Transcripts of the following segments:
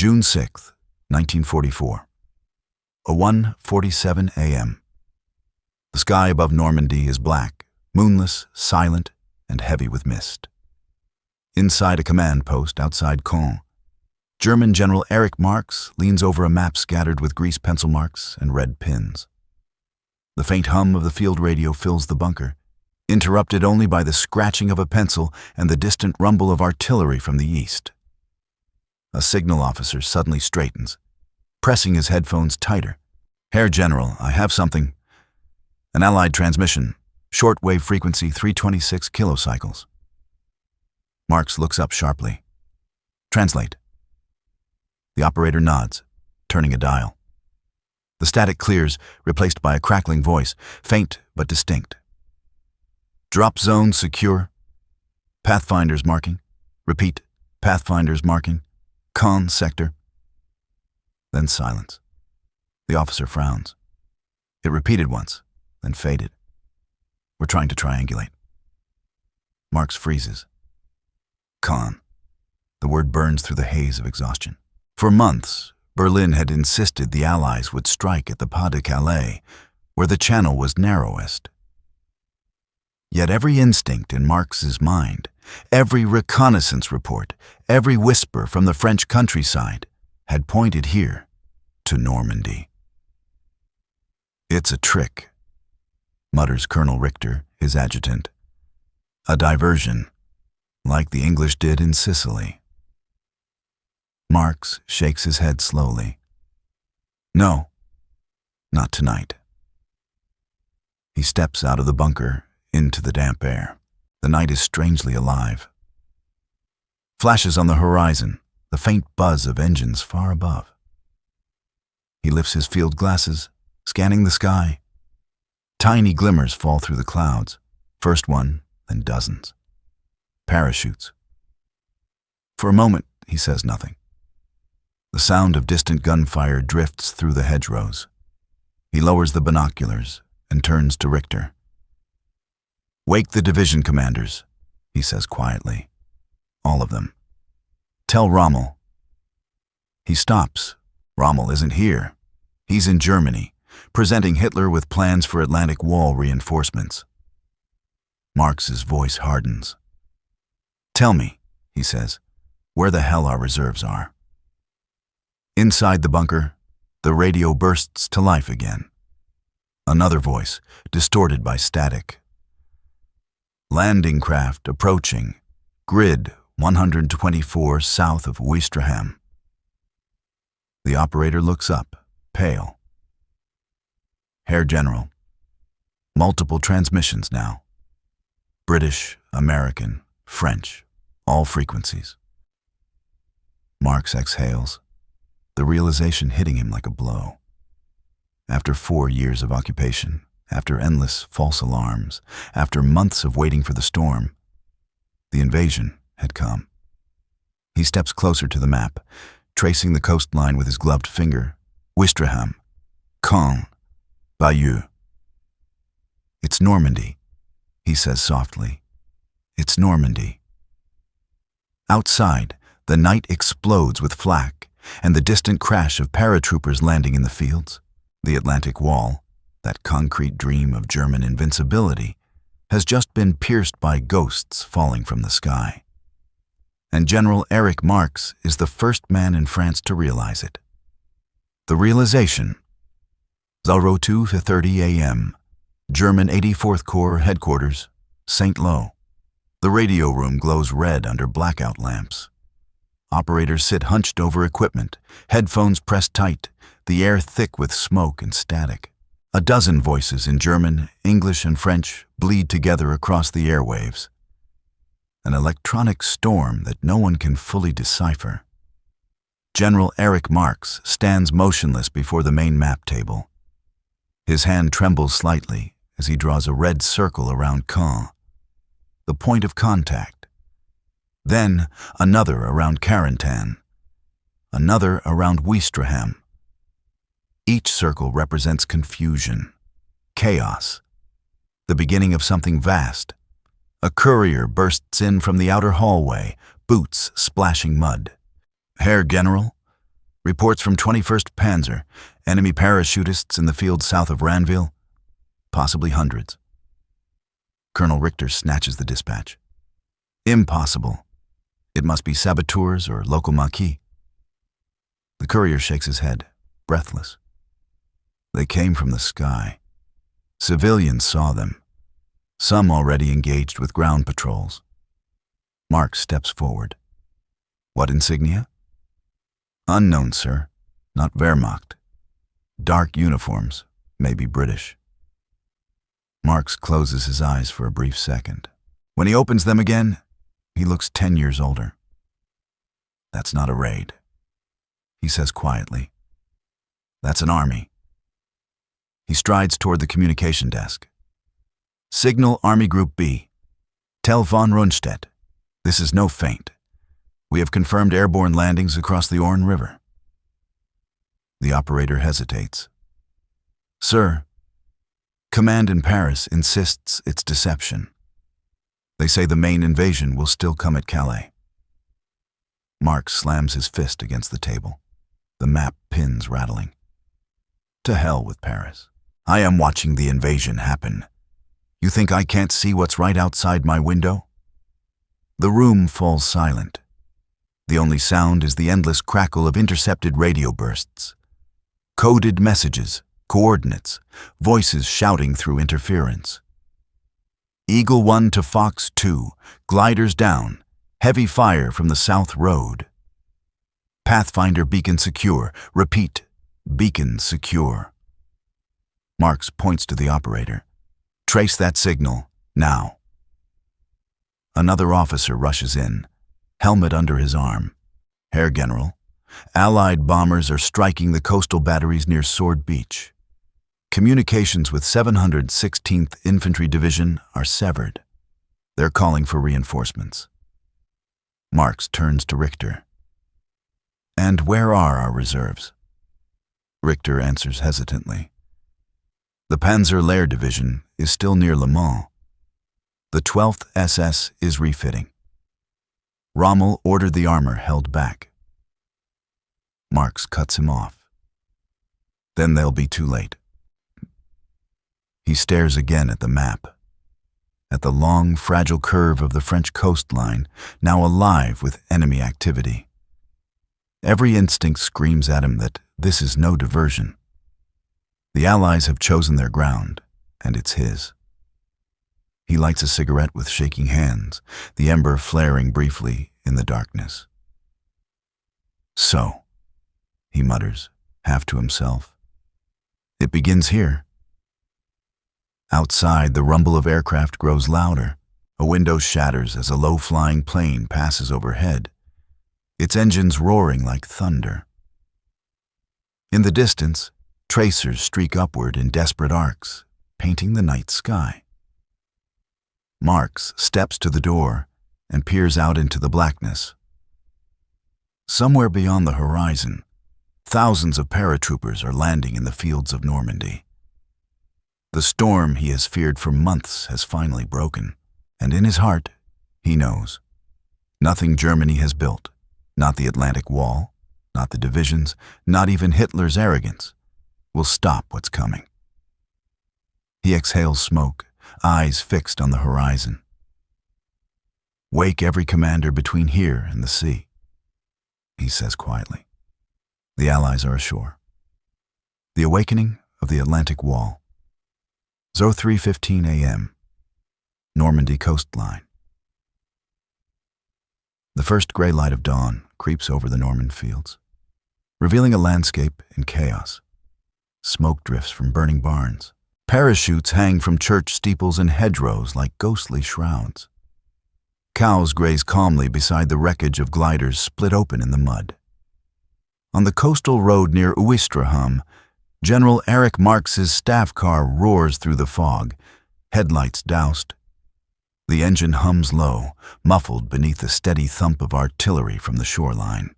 June 6, 1944. 1:47 a.m. The sky above Normandy is black, moonless, silent, and heavy with mist. Inside a command post outside Caen, German General Erich Marx leans over a map scattered with grease pencil marks and red pins. The faint hum of the field radio fills the bunker, interrupted only by the scratching of a pencil and the distant rumble of artillery from the east. A signal officer suddenly straightens, pressing his headphones tighter. "Herr General, I have something. An Allied transmission, shortwave frequency 326 kilocycles." Marx looks up sharply. "Translate." The operator nods, turning a dial. The static clears, replaced by a crackling voice, faint but distinct. "Drop zone secure. Pathfinder's marking. Repeat, Pathfinder's marking. Caen sector." Then silence. The officer frowns. It repeated once, then faded. "We're trying to triangulate." Marx freezes. Caen. The word burns through the haze of exhaustion. For months, Berlin had insisted the Allies would strike at the Pas de Calais, where the channel was narrowest. Yet every instinct in Marx's mind, every reconnaissance report, every whisper from the French countryside had pointed here, to Normandy. "It's a trick," mutters Colonel Richter, his adjutant. "A diversion, like the English did in Sicily." Marx shakes his head slowly. "No, not tonight." He steps out of the bunker into the damp air. The night is strangely alive. Flashes on the horizon, the faint buzz of engines far above. He lifts his field glasses, scanning the sky. Tiny glimmers fall through the clouds, first one, then dozens. Parachutes. For a moment, he says nothing. The sound of distant gunfire drifts through the hedgerows. He lowers the binoculars and turns to Richter. "Wake the division commanders," he says quietly. "All of them. Tell Rommel." He stops. Rommel isn't here. He's in Germany, presenting Hitler with plans for Atlantic Wall reinforcements. Marx's voice hardens. "Tell me," he says, "where the hell our reserves are." Inside the bunker, the radio bursts to life again. Another voice, distorted by static. "Landing craft approaching. Grid 124 south of Ouistreham." The operator looks up, pale. "Herr General, multiple transmissions now. British, American, French, all frequencies." Marx exhales, the realization hitting him like a blow. After 4 years of occupation, after endless false alarms, after months of waiting for the storm, the invasion had come. He steps closer to the map, tracing the coastline with his gloved finger. Ouistreham, Caen, Bayeux. "It's Normandy," he says softly. "It's Normandy." Outside, the night explodes with flak and the distant crash of paratroopers landing in the fields. The Atlantic Wall, that concrete dream of German invincibility, has just been pierced by ghosts falling from the sky. And General Erich Marx is the first man in France to realize it. The realization: 02:30 a.m., German 84th Corps headquarters, St. Lo. The radio room glows red under blackout lamps. Operators sit hunched over equipment, headphones pressed tight, the air thick with smoke and static. A dozen voices in German, English, and French bleed together across the airwaves. An electronic storm that no one can fully decipher. General Erich Marx stands motionless before the main map table. His hand trembles slightly as he draws a red circle around Caen, the point of contact. Then another around Carentan, another around Ouistreham. Each circle represents confusion, chaos, the beginning of something vast. A courier bursts in from the outer hallway, boots splashing mud. "Herr General, Reports from 21st Panzer, enemy parachutists in the field south of Ranville, possibly hundreds. Colonel Richter snatches the dispatch. Impossible. It must be saboteurs or local maquis. The courier shakes his head, breathless. They came from the sky. Civilians saw them, some already engaged with ground patrols. Mark steps forward. What insignia? Unknown, sir. Not Wehrmacht. Dark uniforms, maybe British. Marx closes his eyes for a brief second. When he opens them again, he looks 10 years older. That's not a raid, he says quietly. That's an army. He strides toward the communication desk. Signal Army Group B. Tell von Rundstedt. This is no feint. We have confirmed airborne landings across the Orne River. The operator hesitates. Sir, command in Paris insists it's deception. They say the main invasion will still come at Calais. Mark slams his fist against the table, the map pins rattling. To hell with Paris. I am watching the invasion happen. You think I can't see what's right outside my window? The room falls silent. The only sound is the endless crackle of intercepted radio bursts. Coded messages, coordinates, voices shouting through interference. Eagle 1 to Fox 2, gliders down, heavy fire from the South Road. Pathfinder beacon secure, repeat, beacon secure. Marks points to the operator. Trace that signal, now. Another officer rushes in, helmet under his arm. Herr General, Allied bombers are striking the coastal batteries near Sword Beach. Communications with 716th Infantry Division are severed. They're calling for reinforcements. Marks turns to Richter. And where are our reserves? Richter answers hesitantly. The Panzer Lehr Division is still near Le Mans. The 12th SS is refitting. Rommel ordered the armor held back. Marks cuts him off. Then they'll be too late. He stares again at the map, at the long, fragile curve of the French coastline, now alive with enemy activity. Every instinct screams at him that this is no diversion. The Allies have chosen their ground, and it's his. He lights a cigarette with shaking hands, the ember flaring briefly in the darkness. So, he mutters, half to himself. It begins here. Outside, the rumble of aircraft grows louder. A window shatters as a low-flying plane passes overhead, its engines roaring like thunder. In the distance, tracers streak upward in desperate arcs, painting the night sky. Marks steps to the door and peers out into the blackness. Somewhere beyond the horizon, thousands of paratroopers are landing in the fields of Normandy. The storm he has feared for months has finally broken, and in his heart, he knows. Nothing Germany has built, not the Atlantic Wall, not the divisions, not even Hitler's arrogance, will stop what's coming. He exhales smoke, eyes fixed on the horizon. Wake every commander between here and the sea, he says quietly. The Allies are ashore. The awakening of the Atlantic Wall. 03:15 a.m. Normandy coastline. The first gray light of dawn creeps over the Norman fields, revealing a landscape in chaos. Smoke drifts from burning barns. Parachutes hang from church steeples and hedgerows like ghostly shrouds. Cows graze calmly beside the wreckage of gliders split open in the mud. On the coastal road near Ouistreham, General Erich Marx's staff car roars through the fog, headlights doused. The engine hums low, muffled beneath the steady thump of artillery from the shoreline.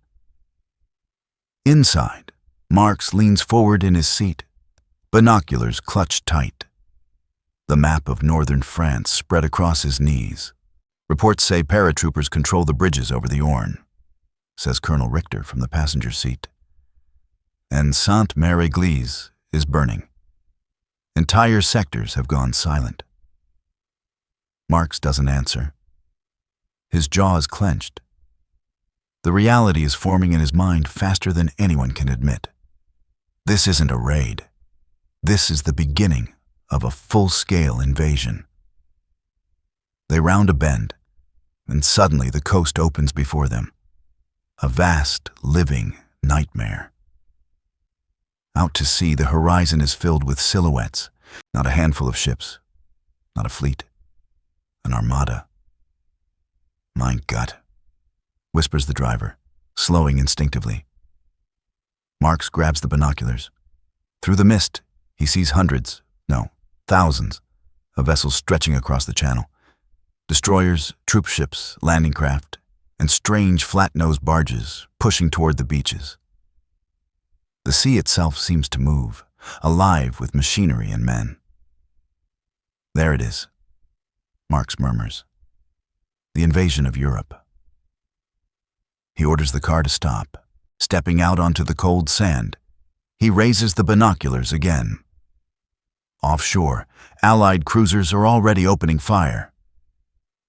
Inside, Marx leans forward in his seat, binoculars clutched tight. The map of northern France spread across his knees. Reports say paratroopers control the bridges over the Orne, says Colonel Richter from the passenger seat. and Sainte-Mère-Église is burning. Entire sectors have gone silent. Marx doesn't answer. His jaw is clenched. The reality is forming in his mind faster than anyone can admit. This isn't a raid. This is the beginning of a full-scale invasion. They round a bend, and suddenly the coast opens before them. A vast, living nightmare. Out to sea, the horizon is filled with silhouettes, not a handful of ships, not a fleet, an armada. "Mein Gott," whispers the driver, slowing instinctively. Marx grabs the binoculars. Through the mist, he sees hundreds, no, thousands, of vessels stretching across the channel. Destroyers, troop ships, landing craft, and strange flat-nosed barges pushing toward the beaches. The sea itself seems to move, alive with machinery and men. "There it is," Marx murmurs. "The invasion of Europe." He orders the car to stop. Stepping out onto the cold sand, he raises the binoculars again. Offshore, Allied cruisers are already opening fire.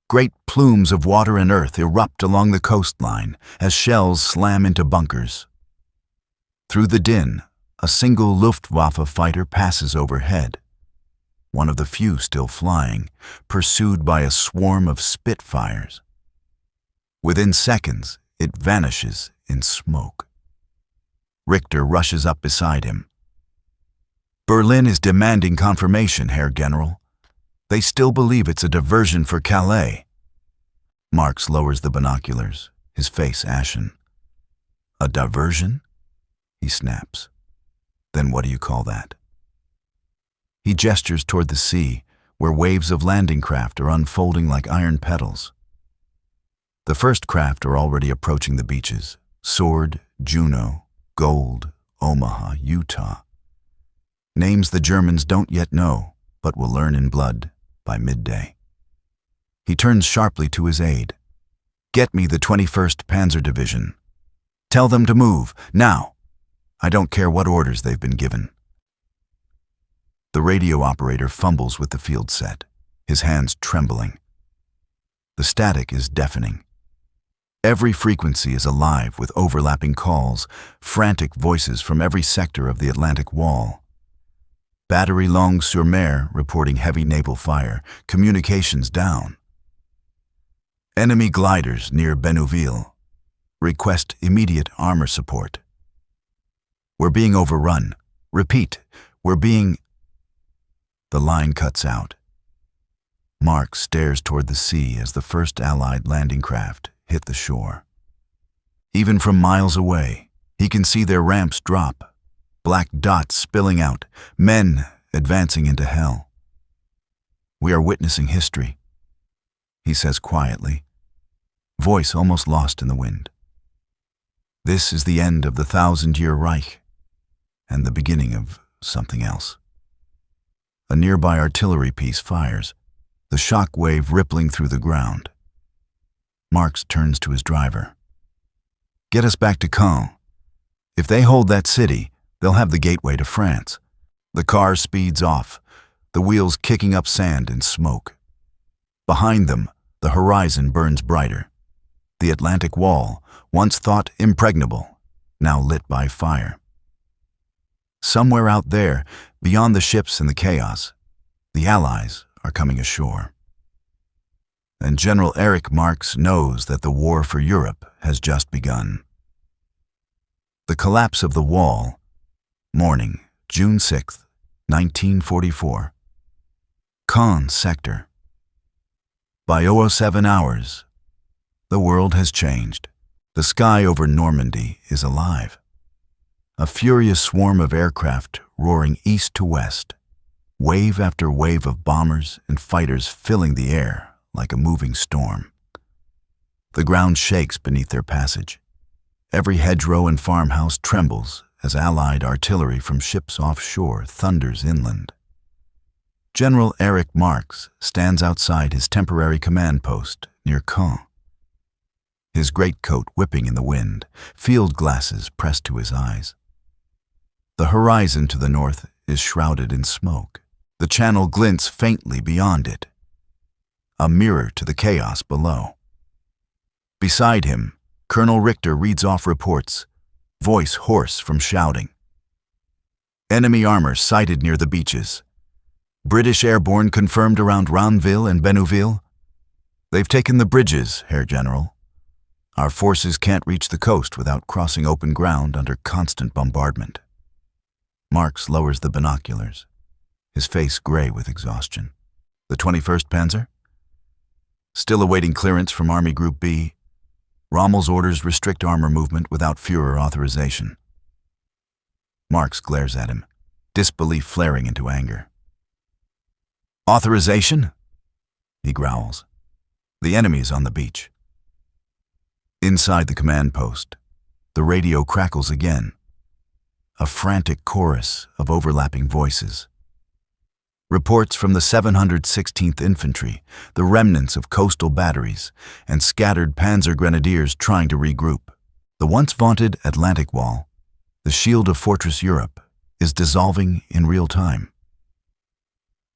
Great plumes of water and earth erupt along the coastline as shells slam into bunkers. Through the din, a single Luftwaffe fighter passes overhead, one of the few still flying, pursued by a swarm of Spitfires. Within seconds, it vanishes in smoke. Richter rushes up beside him. "Berlin is demanding confirmation, Herr General. They still believe it's a diversion for Calais." Marx lowers the binoculars, his face ashen. "A diversion?" he snaps. "Then what do you call that?" He gestures toward the sea, where waves of landing craft are unfolding like iron petals. The first craft are already approaching the beaches: Sword, Juno, Gold, Omaha, Utah. Names the Germans don't yet know, but will learn in blood by midday. He turns sharply to his aide. "Get me the 21st Panzer Division. Tell them to move, now. I don't care what orders they've been given." The radio operator fumbles with the field set, his hands trembling. The static is deafening. Every frequency is alive with overlapping calls, frantic voices from every sector of the Atlantic Wall. Battery Longue-sur-Mer reporting heavy naval fire, communications down. Enemy gliders near Bénouville. Request immediate armor support. We're being overrun. Repeat, we're being... The line cuts out. Marx stares toward the sea as the first Allied landing craft hit the shore. Even from miles away, he can see their ramps drop, black dots spilling out, men advancing into hell. "We are witnessing history," he says quietly, voice almost lost in the wind. "This is the end of the 1,000-year Reich, and the beginning of something else." A nearby artillery piece fires, the shock wave rippling through the ground. Marx turns to his driver. "Get us back to Caen. If they hold that city, they'll have the gateway to France." The car speeds off, the wheels kicking up sand and smoke. Behind them, the horizon burns brighter. The Atlantic Wall, once thought impregnable, now lit by fire. Somewhere out there, beyond the ships and the chaos, the Allies are coming ashore. And General Erich Marx knows that the war for Europe has just begun. The collapse of the wall, morning, June 6, 1944. Caen sector. By 007 hours, the world has changed. The sky over Normandy is alive. A furious swarm of aircraft roaring east to west, wave after wave of bombers and fighters filling the air like a moving storm. The ground shakes beneath their passage. Every hedgerow and farmhouse trembles as Allied artillery from ships offshore thunders inland. General Erich Marx stands outside his temporary command post near Caen. His greatcoat whipping in the wind, field glasses pressed to his eyes. The horizon to the north is shrouded in smoke. The channel glints faintly beyond it, a mirror to the chaos below. Beside him, Colonel Richter reads off reports, voice hoarse from shouting. Enemy armor sighted near the beaches. British airborne confirmed around Roundville and Benouville. They've taken the bridges, Herr General. Our forces can't reach the coast without crossing open ground under constant bombardment. Marx lowers the binoculars, his face gray with exhaustion. The 21st Panzer? Still awaiting clearance from Army Group B. Rommel's orders restrict armor movement without Führer authorization. Marx glares at him, disbelief flaring into anger. Authorization? He growls. The enemy's on the beach. Inside the command post, the radio crackles again. A frantic chorus of overlapping voices. Reports from the 716th Infantry, the remnants of coastal batteries, and scattered Panzer Grenadiers trying to regroup. The once vaunted Atlantic Wall, the shield of Fortress Europe, is dissolving in real time.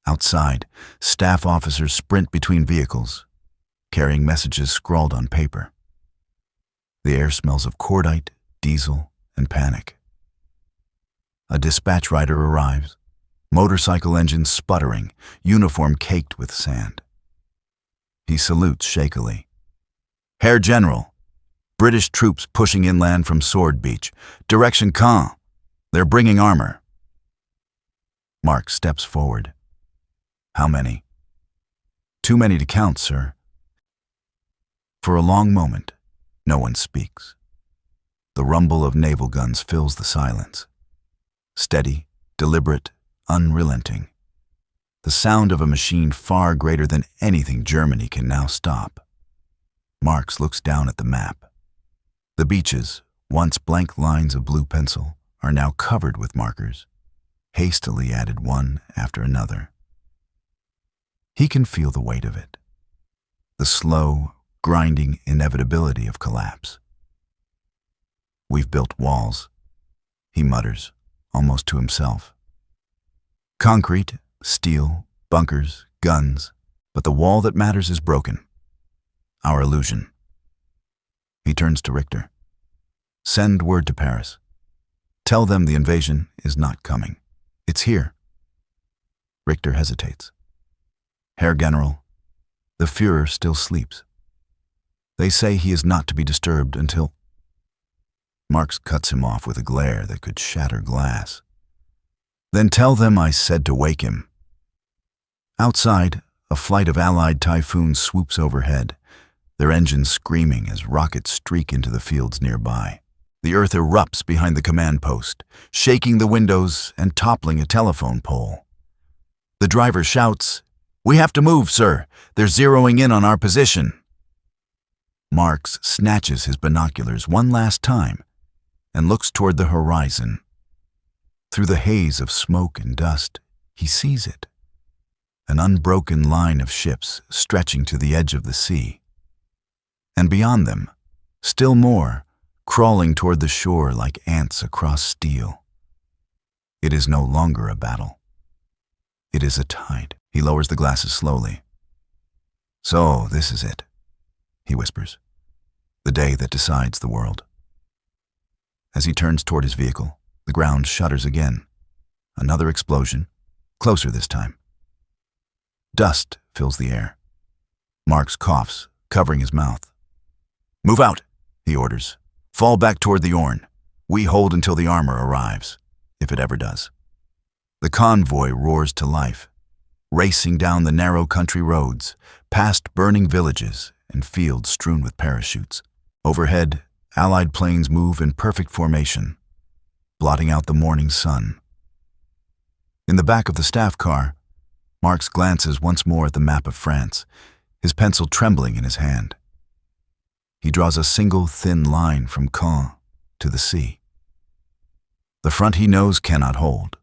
Outside, staff officers sprint between vehicles, carrying messages scrawled on paper. The air smells of cordite, diesel, and panic. A dispatch rider arrives, motorcycle engines sputtering, uniform caked with sand. He salutes shakily. Herr General, British troops pushing inland from Sword Beach, direction Caen. They're bringing armor. Marx steps forward. How many? Too many to count, sir. For a long moment, no one speaks. The rumble of naval guns fills the silence. Steady, deliberate, unrelenting. The sound of a machine far greater than anything Germany can now stop. Marx looks down at the map. The beaches, once blank lines of blue pencil, are now covered with markers, hastily added one after another. He can feel the weight of it, the slow, grinding inevitability of collapse. We've built walls, he mutters, almost to himself. Concrete, steel, bunkers, guns, but the wall that matters is broken. Our illusion. He turns to Richter. Send word to Paris. Tell them the invasion is not coming. It's here. Richter hesitates. Herr General, the Führer still sleeps. They say he is not to be disturbed until... Marx cuts him off with a glare that could shatter glass. Then tell them I said to wake him. Outside, a flight of Allied Typhoons swoops overhead, their engines screaming as rockets streak into the fields nearby. The earth erupts behind the command post, shaking the windows and toppling a telephone pole. The driver shouts, "We have to move, sir. They're zeroing in on our position." Marx snatches his binoculars one last time and looks toward the horizon. Through the haze of smoke and dust, he sees it. An unbroken line of ships stretching to the edge of the sea. And beyond them, still more, crawling toward the shore like ants across steel. It is no longer a battle. It is a tide. He lowers the glasses slowly. So, this is it, he whispers. The day that decides the world. As he turns toward his vehicle, the ground shudders again. Another explosion, closer this time. Dust fills the air. Marx coughs, covering his mouth. Move out, he orders. Fall back toward the Orne. We hold until the armor arrives, if it ever does. The convoy roars to life, racing down the narrow country roads, past burning villages and fields strewn with parachutes. Overhead, Allied planes move in perfect formation, blotting out the morning sun. In the back of the staff car, Marx glances once more at the map of France, his pencil trembling in his hand. He draws a single thin line from Caen to the sea. The front he knows cannot hold.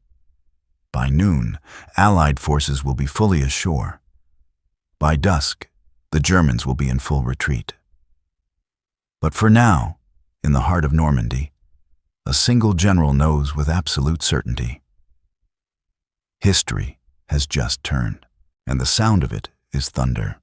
By noon, Allied forces will be fully ashore. By dusk, the Germans will be in full retreat. But for now, in the heart of Normandy, A single general knows with absolute certainty. History has just turned, and the sound of it is thunder.